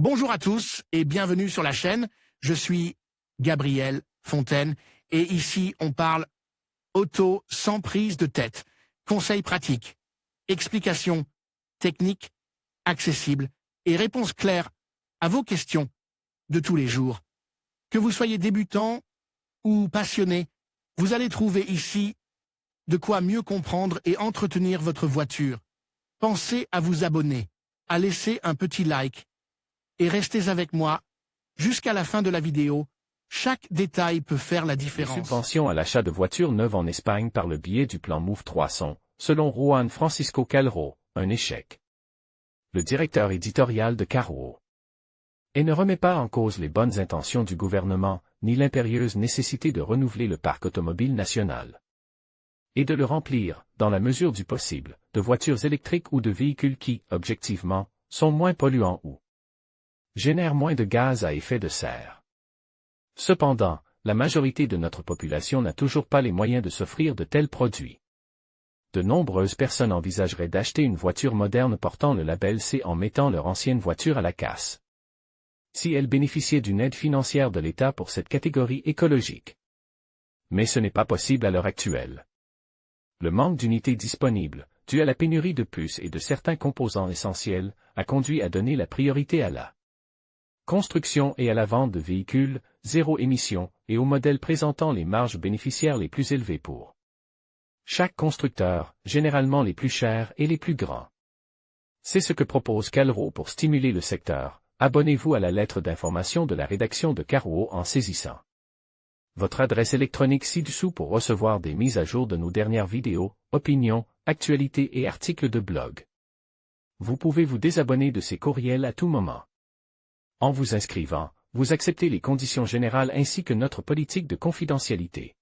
Bonjour à tous et bienvenue sur la chaîne. Je suis Gabriel Fontaine et ici on parle auto sans prise de tête. Conseils pratiques, explications techniques, accessibles et réponses claires à vos questions de tous les jours. Que vous soyez débutant ou passionné, vous allez trouver ici de quoi mieux comprendre et entretenir votre voiture. Pensez à vous abonner, à laisser un petit like et restez avec moi jusqu'à la fin de la vidéo. Chaque détail peut faire la différence. Les subventions à l'achat de voitures neuves en Espagne par le biais du plan Move 3 sont, selon Juan Francisco Calro, un échec. Le directeur éditorial de Carwo. Et ne remet pas en cause les bonnes intentions du gouvernement, ni l'impérieuse nécessité de renouveler le parc automobile national. Et de le remplir, dans la mesure du possible, de voitures électriques ou de véhicules qui, objectivement, sont moins polluants ou génèrent moins de gaz à effet de serre. Cependant, la majorité de notre population n'a toujours pas les moyens de s'offrir de tels produits. De nombreuses personnes envisageraient d'acheter une voiture moderne portant le label C en mettant leur ancienne voiture à la casse. Si elles bénéficiaient d'une aide financière de l'État pour cette catégorie écologique. Mais ce n'est pas possible à l'heure actuelle. Le manque d'unités disponibles, dû à la pénurie de puces et de certains composants essentiels, a conduit à donner la priorité à la construction et à la vente de véhicules, zéro émission, et aux modèles présentant les marges bénéficiaires les plus élevées pour chaque constructeur, généralement les plus chers et les plus grands. C'est ce que propose Calro pour stimuler le secteur. Abonnez-vous à la lettre d'information de la rédaction de Carwo en saisissant votre adresse électronique ci-dessous pour recevoir des mises à jour de nos dernières vidéos, opinions, actualités et articles de blog. Vous pouvez vous désabonner de ces courriels à tout moment. En vous inscrivant, vous acceptez les conditions générales ainsi que notre politique de confidentialité.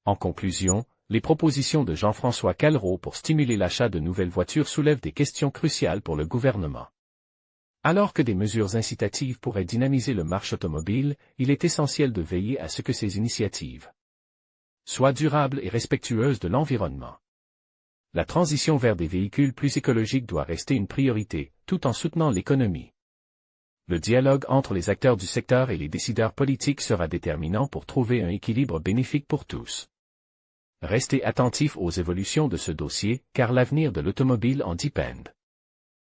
En conclusion, les propositions de Jean-François Calro pour stimuler l'achat de nouvelles voitures soulèvent des questions cruciales pour le gouvernement. Alors que des mesures incitatives pourraient dynamiser le marché automobile, il est essentiel de veiller à ce que ces initiatives soient durables et respectueuses de l'environnement. La transition vers des véhicules plus écologiques doit rester une priorité, tout en soutenant l'économie. Le dialogue entre les acteurs du secteur et les décideurs politiques sera déterminant pour trouver un équilibre bénéfique pour tous. Restez attentifs aux évolutions de ce dossier, car l'avenir de l'automobile en dépend.